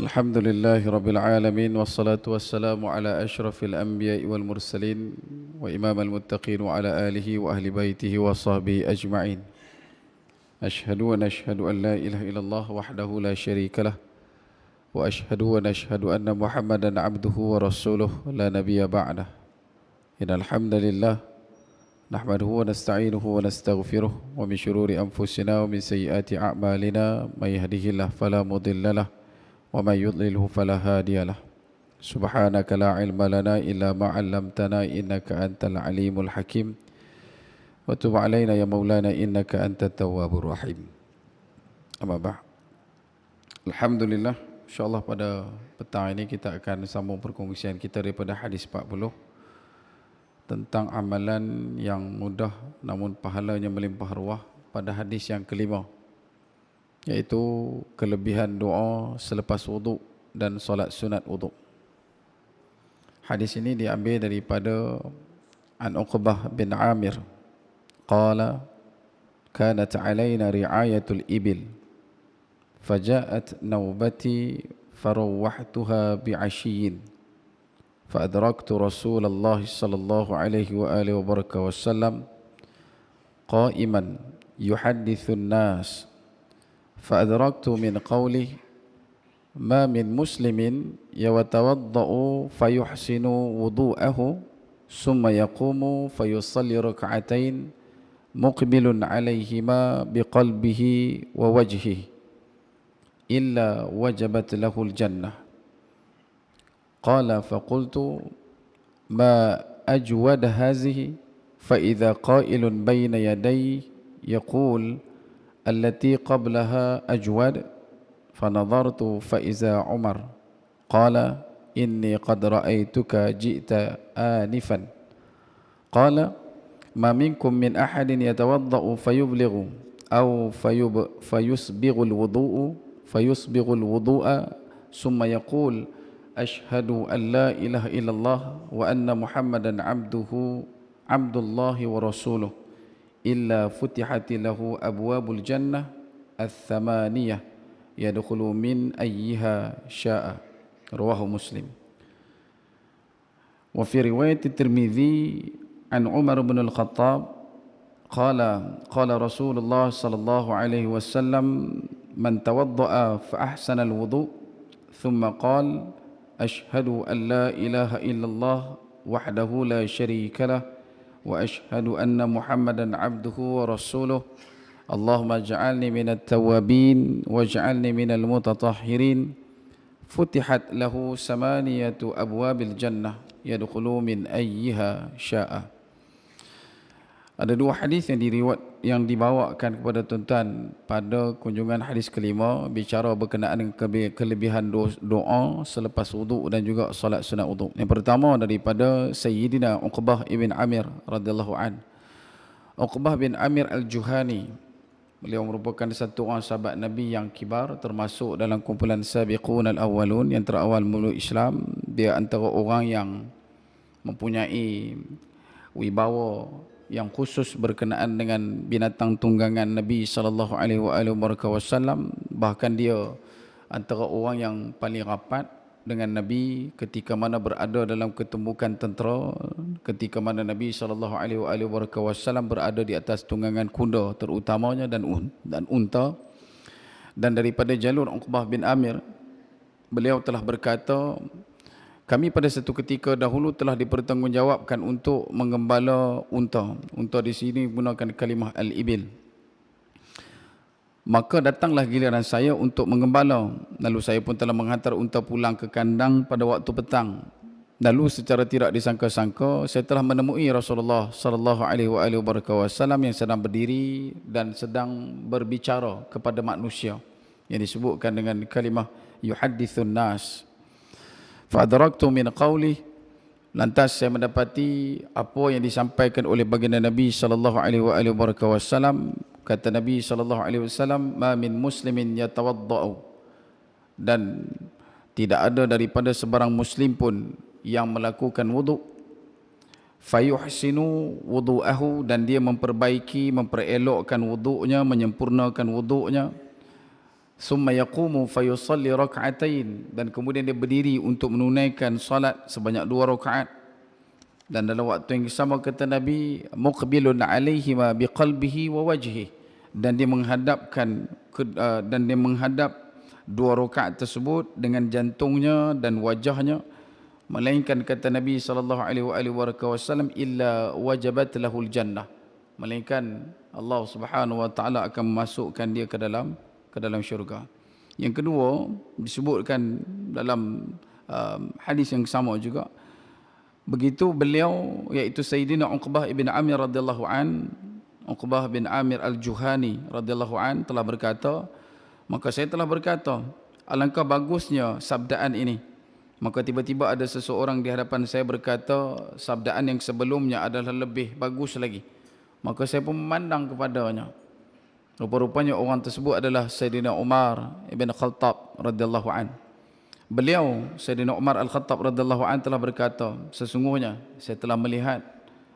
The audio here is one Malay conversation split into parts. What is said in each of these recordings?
الحمد لله رب العالمين والصلاة والسلام على أشرف الأنبياء والمرسلين وإمام المتقين وعلى آله وأهل بيته وصحبه أجمعين. أشهد أن لا إله إلا الله وحده لا شريك له ونشهد أن محمدا عبده ورسوله لا نبي بعده. إن الحمد لله نحمده ونستعينه ونستغفره ومن شرور أنفسنا ومن سيئات أعمالنا من يهده الله فلا مضل له ومن يضلله فلا هادي له. سبحانك لا علم لنا إلا ما علمتنا إنك أنت العليم الحكيم وتب علينا يا مولانا إنك أنت التواب الرحيم. Amma ba'd. Alhamdulillah, insyaAllah pada petang ini kita akan sambung perkongsian kita daripada hadis 40 tentang amalan yang mudah namun pahalanya melimpah ruah pada hadis yang kelima, yaitu kelebihan doa selepas wuduk dan solat sunat wuduk. Hadis ini diambil daripada An Uqbah bin Amir qala kanat alaina ri'ayatul ibil faja'at nawbati farawwahtuha bi'ashiyin فأدركت رسول الله صلى الله عليه وآله وسلم قائما يحدث الناس فأدركت من قوله ما من مسلم يتوضأ فيحسن وضوءه ثم يقوم فيصلي ركعتين مقبل عليهما بقلبه ووجهه إلا وجبت له الجنة. قال فقلت ما أجود هذه فإذا قائل بين يدي يقول التي قبلها أجود فنظرت فإذا عمر قال إني قد رأيتك جئت آنفا قال ما منكم من أحد يتوضأ فيبلغ أو فيسبغ الوضوء ثم يقول أشهد أن لا إله إلا الله وأن محمدا عبد الله ورسوله إلا فتحت له أبواب الجنة الثمانية يدخل من أيها شاء. رواه مسلم. وفي رواية الترمذي عن عمر بن الخطاب قال رسول الله صلى الله عليه وسلم من توضأ فأحسن الوضوء ثم قال أشهد أن لا إله إلا الله وحده لا شريك له وأشهد أن محمدا عبده ورسوله اللهم اجعلني من التوابين واجعلني من المتطهرين فتحت له 8 أبواب الجنة يدخل من أيها شاء. Ada dua hadis yang dibawakan kepada tuan-tuan pada kunjungan hadis kelima, bicara berkenaan dengan kelebihan doa selepas wuduk dan juga solat sunat wuduk. Yang pertama daripada Sayyidina Uqbah ibn Amir radhiyallahu an. Uqbah bin Amir al-Juhani, beliau merupakan satu orang sahabat Nabi yang kibar, termasuk dalam kumpulan Sabiqun al-Awwalun yang terawal muluk Islam. Dia antara orang yang mempunyai wibawa yang khusus berkenaan dengan binatang tunggangan Nabi sallallahu alaihi wasallam. Bahkan dia antara orang yang paling rapat dengan Nabi ketika mana berada dalam ketumbukan tentera, ketika mana Nabi sallallahu alaihi wasallam berada di atas tunggangan kuda terutamanya dan unta. Dan daripada jalur Uqbah bin Amir, beliau telah berkata, kami pada satu ketika dahulu telah dipertanggungjawabkan untuk menggembala unta. Unta di sini gunakan kalimah al-ibil. Maka datanglah giliran saya untuk menggembala. Lalu saya pun telah menghantar unta pulang ke kandang pada waktu petang. Lalu secara tidak disangka-sangka saya telah menemui Rasulullah sallallahu alaihi wasallam yang sedang berdiri dan sedang berbicara kepada manusia, yang disebutkan dengan kalimah yuhaddithun nas. Fa'adraktu min qawli, lantas saya mendapati apa yang disampaikan oleh baginda Nabi sallallahu alaihi wasallam. Kata Nabi sallallahu alaihi wasallam, ma min muslimin yatawaddau, dan tidak ada daripada sebarang muslim pun yang melakukan wuduk, fayuhsinu wudu'ahu, dan dia memperbaiki, memperelokkan wuduknya, menyempurnakan wuduknya, Summa yaqumu fayusalli rak'atain, dan kemudian dia berdiri untuk menunaikan salat sebanyak 2 rakaat. Dan dalam waktu yang sama kata Nabi, muqbilun alaihima biqalbihi wa wajhi, dan dia menghadapkan dan dia menghadap 2 rakaat tersebut dengan jantungnya dan wajahnya, melainkan kata Nabi sallallahu alaihi wasallam, illa wajabat lahul jannah, melainkan Allah Subhanahu wa taala akan memasukkan dia ke dalam syurga. Yang kedua disebutkan dalam hadis yang sama juga, begitu beliau, iaitu Sayyidina Uqbah ibn Amir radhiyallahu an, Uqbah bin Amir al-Juhani radhiyallahu an telah berkata, maka saya telah berkata, alangkah bagusnya sabdaan ini. Maka tiba-tiba ada seseorang di hadapan saya berkata, sabdaan yang sebelumnya adalah lebih bagus lagi. Maka saya pun memandang kepadanya. Rupa-rupanya orang tersebut adalah Sayyidina Umar ibn Khattab radhiyallahu an. Beliau, Sayyidina Umar al-Khattab radhiyallahu an, telah berkata, sesungguhnya saya telah melihat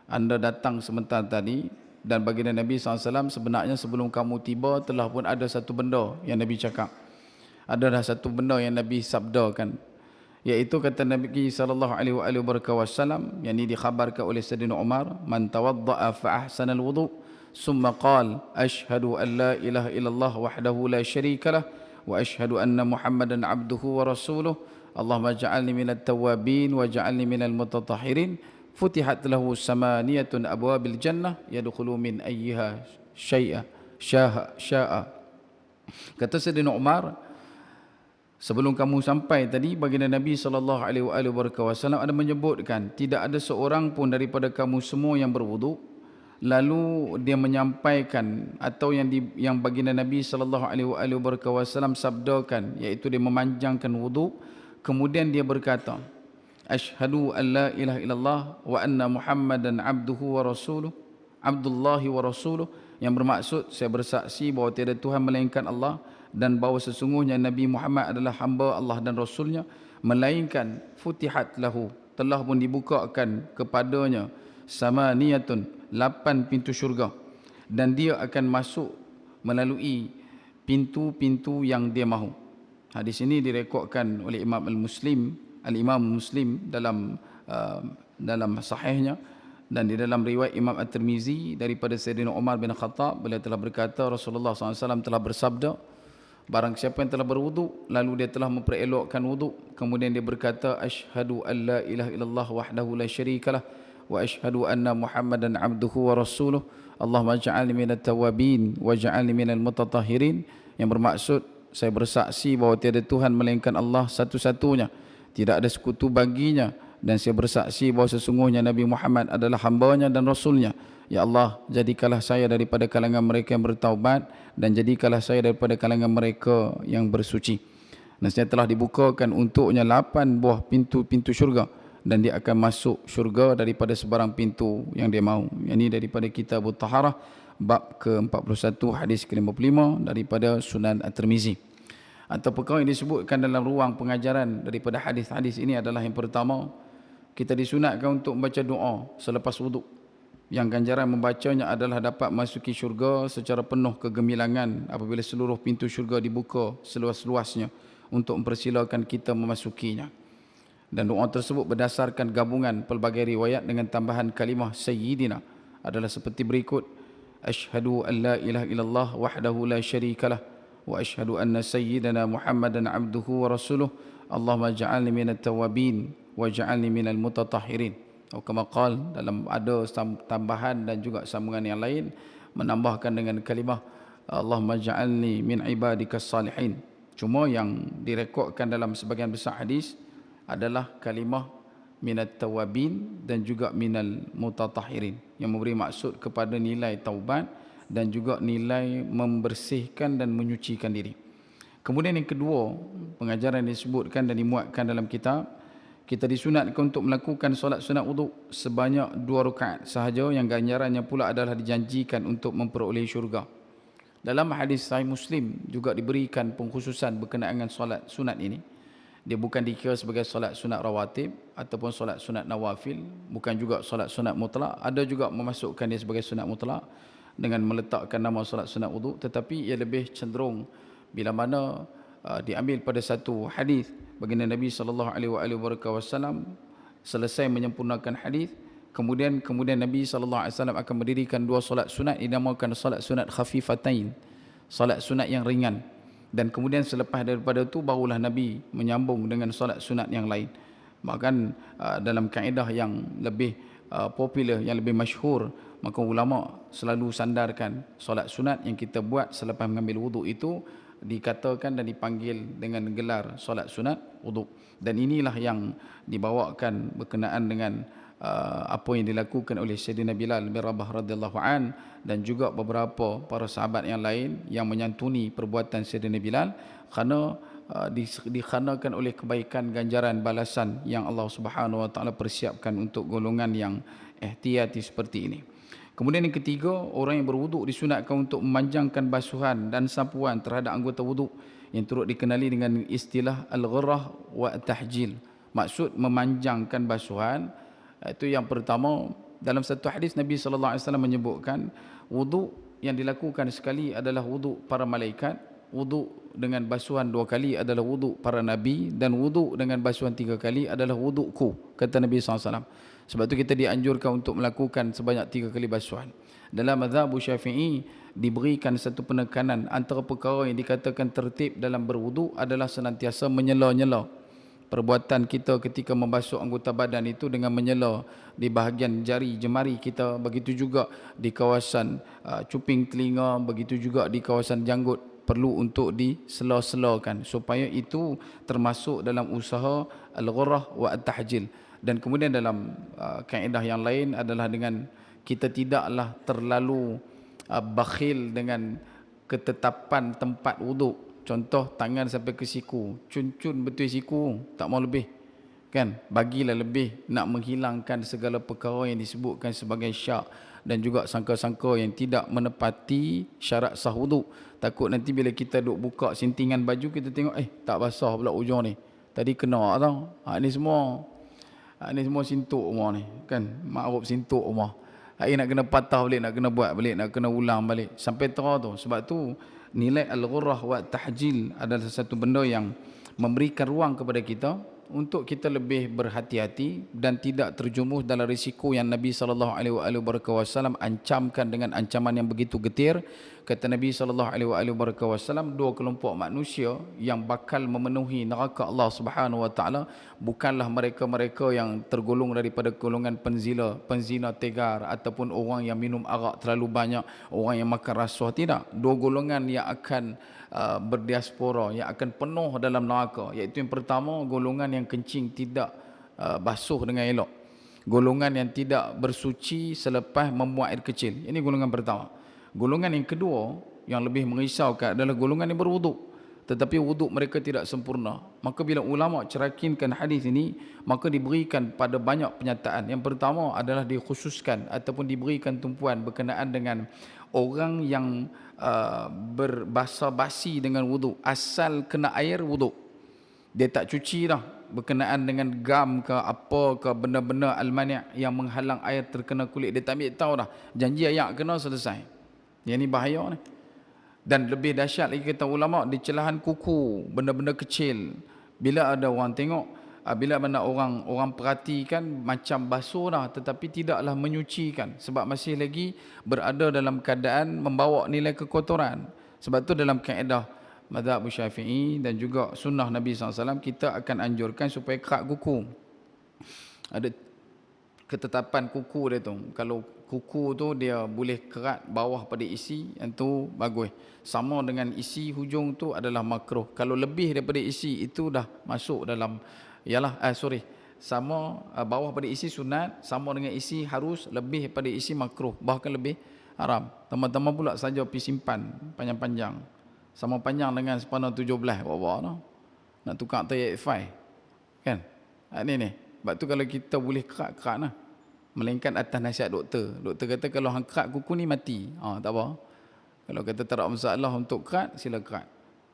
anda datang sebentar tadi, dan baginda Nabi SAW, sebenarnya sebelum kamu tiba telah pun ada satu benda yang Nabi cakap. Adalah satu benda yang Nabi sabdakan, iaitu kata Nabi SAW, yang ini dikhabarkan oleh Sayyidina Umar, man tawadda'a fa ahsanal wudu' summa qala ashhadu an la ilaha illallah wahdahu la syarika lah wa ashhadu anna Muhammadan abduhu wa rasuluh Allahumma ja'alni minat tawabin wa ja'alni minal mutatahhirin futihat lahu samaniyatun abwabil jannah yadkhulu min ayyiha sya'a. Kata Sayyidina Umar, sebelum kamu sampai tadi, baginda Nabi SAW ada menyebutkan, tidak ada seorang pun daripada kamu semua yang berwuduk, lalu dia menyampaikan atau yang baginda Nabi SAW sabdakan, iaitu dia memanjangkan wuduk, kemudian dia berkata, asyhadu an la ilaha illallah wa anna Muhammadan abduhu wa rasuluh, abdullahi wa rasuluh, yang bermaksud saya bersaksi bahawa tiada Tuhan melainkan Allah, dan bahawa sesungguhnya Nabi Muhammad adalah hamba Allah dan Rasulnya, melainkan futihat lahu, telah pun dibukakan kepadanya, samaniyatun, 8 pintu syurga, dan dia akan masuk melalui pintu-pintu yang dia mahu. Hadis ini direkodkan oleh Al-Imam Muslim dalam sahihnya, dan di dalam riwayat Imam At-Tirmizi daripada Sayyidina Umar bin Khattab, beliau telah berkata, Rasulullah SAW telah bersabda, barang siapa yang telah berwuduk lalu dia telah memperelokkan wuduk, kemudian dia berkata, asyhadu an la ilaha illallah wahdahu la syarikalah wa asyhadu anna Muhammadan abduhu wa rasuluh Allahumma ja'alni minat tawabin wa ja'alni minal mutatahhirin, yang bermaksud saya bersaksi bahawa tiada Tuhan melainkan Allah satu-satunya, tidak ada sekutu baginya, dan saya bersaksi bahawa sesungguhnya Nabi Muhammad adalah hamba-Nya dan Rasul-Nya. Ya Allah, jadikanlah saya daripada kalangan mereka yang bertaubat, dan jadikanlah saya daripada kalangan mereka yang bersuci. Nasnya telah dibukakan untuknya 8 buah pintu-pintu syurga, dan dia akan masuk syurga daripada sebarang pintu yang dia mahu. Ini daripada kitab Taharah, bab ke-41, hadis ke-55 daripada Sunan At-Tirmizi. Atau perkara yang disebutkan dalam ruang pengajaran daripada hadis-hadis ini adalah, yang pertama, kita disunatkan untuk membaca doa selepas wuduk, yang ganjaran membacanya adalah dapat masuki syurga secara penuh kegemilangan apabila seluruh pintu syurga dibuka seluas-luasnya untuk mempersilakan kita memasukinya. Dan doa tersebut berdasarkan gabungan pelbagai riwayat dengan tambahan kalimah Sayyidina adalah seperti berikut, asyhadu an la ilaha illallah wahdahu la syarikalah wa asyhadu anna sayyidana Muhammadan abduhu wa rasuluh Allahumma ja'alni minat tawabin wa ja'alni minal mutatahhirin. Atau kama qala, dalam ada tambahan dan juga sambungan yang lain menambahkan dengan kalimah Allahumma ja'alni min ibadikas salihin. Cuma yang direkodkan dalam sebagian besar hadis adalah kalimah minat tawabin dan juga minal mutatahhirin, yang memberi maksud kepada nilai taubat dan juga nilai membersihkan dan menyucikan diri. Kemudian yang kedua, pengajaran yang disebutkan dan dimuatkan dalam kitab, kita disunatkan untuk melakukan solat sunat wuduk sebanyak 2 rakaat sahaja, yang ganjarannya pula adalah dijanjikan untuk memperoleh syurga. Dalam hadis Sahih Muslim juga diberikan pengkhususan berkenaan dengan solat sunat ini. Dia bukan dikira sebagai solat sunat rawatib ataupun solat sunat nawafil, bukan juga solat sunat mutlak. Ada juga memasukkan dia sebagai sunat mutlak dengan meletakkan nama solat sunat wuduk, tetapi ia lebih cenderung bila mana diambil pada satu hadis baginda Nabi sallallahu alaihi wasallam selesai menyempurnakan hadis, kemudian Nabi sallallahu alaihi wasallam akan mendirikan dua solat sunat dinamakan solat sunat khafifatain, solat sunat yang ringan, dan kemudian selepas daripada itu barulah Nabi menyambung dengan solat sunat yang lain. Bahkan dalam kaedah yang lebih popular, yang lebih masyhur, maka ulama selalu sandarkan solat sunat yang kita buat selepas mengambil wuduk itu dikatakan dan dipanggil dengan gelar solat sunat wuduk. Dan inilah yang dibawakan berkenaan dengan apa yang dilakukan oleh Sayyidina Bilal bin Rabah radhiyallahu an dan juga beberapa para sahabat yang lain yang menyantuni perbuatan Sayyidina Bilal, kerana dikhanakan oleh kebaikan ganjaran balasan yang Allah Subhanahu wa taala persiapkan untuk golongan yang ihtiyati seperti ini. Kemudian yang ketiga, orang yang berwuduk disunatkan untuk memanjangkan basuhan dan sapuan terhadap anggota wuduk yang turut dikenali dengan istilah al-ghurrah wa tahjil. Maksud memanjangkan basuhan itu yang pertama, dalam satu hadis Nabi sallallahu alaihi wasallam menyebutkan wuduk yang dilakukan sekali adalah wuduk para malaikat, wuduk dengan basuhan 2 kali adalah wuduk para nabi, dan wuduk dengan basuhan 3 kali adalah wudukku, kata Nabi SAW. Sebab itu kita dianjurkan untuk melakukan sebanyak 3 kali basuhan. Dalam mazhab Syafi'i diberikan satu penekanan antara perkara yang dikatakan tertib dalam berwuduk adalah senantiasa menyela-nyela perbuatan kita ketika membasuh anggota badan itu dengan menyela di bahagian jari jemari kita, begitu juga di kawasan cuping telinga, begitu juga di kawasan janggut, perlu untuk disela-selakan supaya itu termasuk dalam usaha al-ghurrah wa at-tahjil. Dan kemudian dalam kaedah yang lain adalah dengan kita tidaklah terlalu bakhil dengan ketetapan tempat wuduk. Contoh, tangan sampai ke siku, cun-cun betul siku, tak mau lebih, kan? Bagilah lebih, nak menghilangkan segala perkara yang disebutkan sebagai syak dan juga sangka-sangka yang tidak menepati syarat sah wuduk. Takut nanti bila kita duk buka sintingan baju, kita tengok tak basah pula ujung ni, tadi kena tau. Ni semua sintuk rumah ni, kan? Makruf sintuk rumah. Nak kena patah balik, nak kena buat balik, nak kena ulang balik sampai terah tu. Sebab tu nilai al-ghurrah wa tahjil adalah satu benda yang memberikan ruang kepada kita untuk kita lebih berhati-hati dan tidak terjumus dalam risiko yang Nabi sallallahu alaihi wasallam ancamkan dengan ancaman yang begitu getir. Kata Nabi sallallahu alaihi wasallam, 2 kelompok manusia yang bakal memenuhi neraka Allah Subhanahu wa taala bukanlah mereka-mereka yang tergolong daripada golongan penzina tegar ataupun orang yang minum arak terlalu banyak, orang yang makan rasuah, tidak. 2 golongan yang akan berdiaspora, yang akan penuh dalam neraka, iaitu yang pertama, golongan yang kencing tidak basuh dengan elok, golongan yang tidak bersuci selepas membuang air kecil. Ini golongan pertama. Golongan yang kedua yang lebih mengisaukan adalah golongan yang berwuduk tetapi wuduk mereka tidak sempurna. Maka bila ulama cerakinkan hadis ini, maka diberikan pada banyak penyataan. Yang pertama adalah dikhususkan ataupun diberikan tumpuan berkenaan dengan orang yang berbasa-basi dengan wuduk, asal kena air wuduk, dia tak cuci dah, berkenaan dengan gam ke apa ke benda-benda al-mani' yang menghalang air terkena kulit, dia tak ambil tahu dah, janji ayak kena selesai. Yang ni bahaya ni. Dan lebih dahsyat lagi kata ulama, di celahan kuku, benda-benda kecil, bila ada orang tengok, bila mana orang perhatikan macam basuh dah tetapi tidaklah menyucikan, sebab masih lagi berada dalam keadaan membawa nilai kekotoran. Sebab tu dalam kaedah mazhab Syafi'i dan juga sunnah Nabi SAW, kita akan anjurkan supaya kerat kuku. Ada ketetapan kuku dia tu. Kalau kuku tu dia boleh kerat bawah pada isi, yang tu bagus. Sama dengan isi hujung tu adalah makruh. Kalau lebih daripada isi itu dah masuk dalam, sama bawah pada isi sunat, sama dengan isi harus, lebih daripada isi makruh, bahkan lebih haram. Tambah-tambah pula saja pergi simpan panjang-panjang, sama panjang dengan sepanah 17 bawah tu. Nak tukar tayar 5 kan? Ni sebab tu kalau kita boleh kerat lah, melainkan atas nasihat doktor. Doktor kata kalau hang kerat kuku ni mati. Tak apa. Kalau kata tak ada masalah untuk kerat, sila kerat.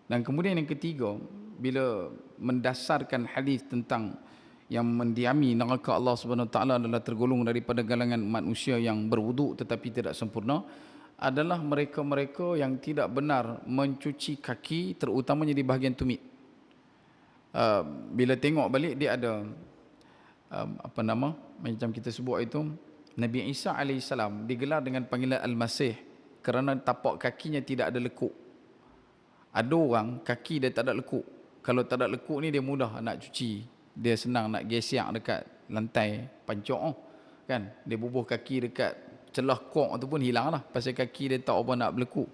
Dan kemudian yang ketiga, bila mendasarkan hadis tentang yang mendiami neraka Allah Subhanahu Wa Taala adalah tergolong daripada galangan manusia yang berwuduk tetapi tidak sempurna, adalah mereka-mereka yang tidak benar mencuci kaki, terutamanya di bahagian tumit. Bila tengok balik dia ada apa nama, macam kita sebut itu, Nabi Isa AS digelar dengan panggilan Al-Masih kerana tapak kakinya tidak ada lekuk. Ada orang kaki dia tak ada lekuk. Kalau tak ada lekuk ni dia mudah nak cuci, dia senang nak gesek dekat lantai pancok kan, dia bubuh kaki dekat celah kok tu pun hilang lah, pasal kaki dia tak apa nak berlekuk.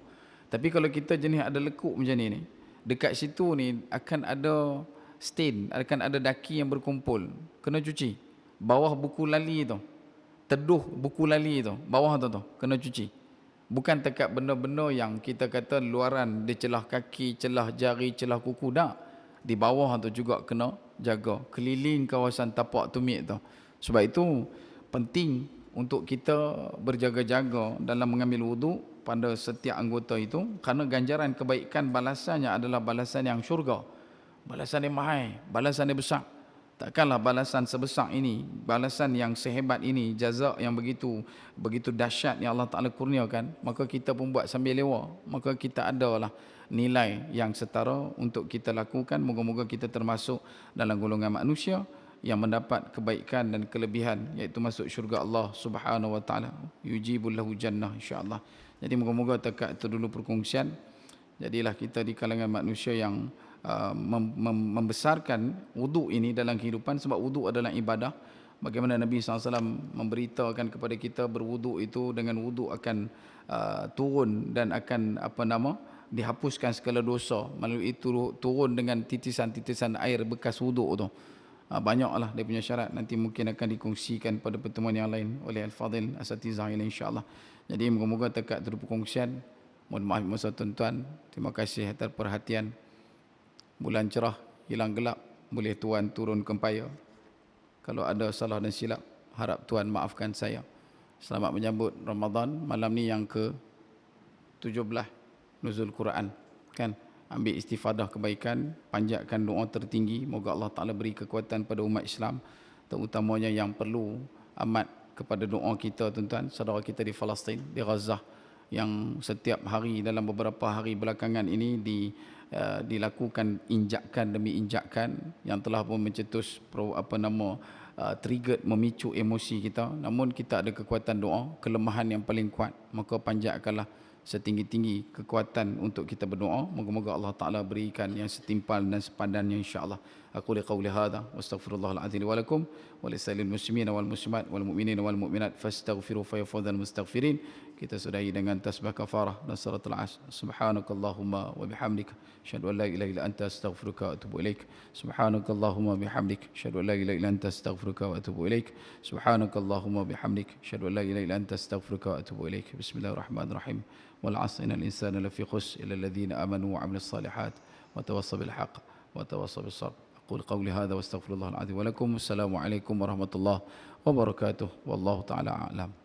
Tapi kalau kita jenis ada lekuk macam ni, dekat situ ni akan ada stain, akan ada daki yang berkumpul, kena cuci. Bawah buku lali tu, teduh buku lali tu, bawah tu kena cuci. Bukan dekat benda-benda yang kita kata luaran, dia celah kaki, celah jari, celah kuku, tak. Di bawah tu juga kena jaga, keliling kawasan tapak tumit tu. Sebab itu penting untuk kita berjaga-jaga dalam mengambil wuduk pada setiap anggota itu, kerana ganjaran kebaikan balasannya adalah balasan yang syurga, balasan yang mahal, balasan yang besar. Takkanlah balasan sebesar ini, balasan yang sehebat ini, jazak yang begitu dahsyat yang Allah Ta'ala kurniakan, maka kita pun buat sambil lewa, maka kita adalah nilai yang setara untuk kita lakukan. Moga-moga kita termasuk dalam golongan manusia yang mendapat kebaikan dan kelebihan, iaitu masuk syurga Allah Subhanahu wa taala, yujibul lahu jannah, insya-Allah. Jadi moga-moga dekat itu dulu perkongsian. Jadilah kita di kalangan manusia yang membesarkan wuduk ini dalam kehidupan, sebab wuduk adalah ibadah. Bagaimana Nabi SAW memberitakan kepada kita, berwuduk itu, dengan wuduk akan turun dan akan dihapuskan segala dosa melalui turun dengan titisan-titisan air bekas wuduk tu. Banyaklah dia punya syarat, nanti mungkin akan dikongsikan pada pertemuan yang lain oleh Al-Fadhil Asatizah ini, insya-Allah. Jadi moga-moga dekat itu perkongsian. Mohon maaf masa tuan-tuan. Terima kasih atas perhatian. Bulan cerah, hilang gelap, boleh tuan turun kempaya. Kalau ada salah dan silap, harap tuan maafkan saya. Selamat menyambut Ramadan. Malam ni yang ke-17 nuzul Quran, kan? Ambil istifadah kebaikan, panjatkan doa tertinggi, moga Allah Ta'ala beri kekuatan pada umat Islam, terutamanya yang perlu amat kepada doa kita, tuan-tuan, saudara kita di Palestin, di Gaza, yang setiap hari dalam beberapa hari belakangan ini dilakukan injakan demi injakan yang telah pun mencetus trigger, memicu emosi kita. Namun kita ada kekuatan doa, kelemahan yang paling kuat, maka panjatkanlah setinggi-tinggi kekuatan untuk kita berdoa. Moga-moga Allah Ta'ala berikan yang setimpal dan sepadannya, insya-Allah. Aku liqauli hadha wa astaghfirullahal azim wa lakum wa lisailil muslimin wal muslimat wal mu'minin wal mu'minat fastaghfiru fa yafudhal mustaghfirin. Kita sudahi dengan tasbih kafarah dan suratul asr. Subhanakallahumma wa bihamdika asyhadu an la ilaha illa anta astaghfiruka wa atubu ilaik. Subhanakallahumma bihamdika asyhadu an la ilaha illa anta astaghfiruka wa atubu ilaik. Subhanakallahumma bihamdika asyhadu an la ilaha illa anta astaghfiruka wa atubu ilaik. Bismillahirrahmanirrahim. Wal 'asri innal insana lafi khusr illa alladhina amanu wa 'amilus salihat wa tawassaw bil haqq wa tawassaw bis sabr. أقول قولي هذا واستغفر الله العظيم ولكم. السلام عليكم ورحمة الله وبركاته والله تعالى أعلم.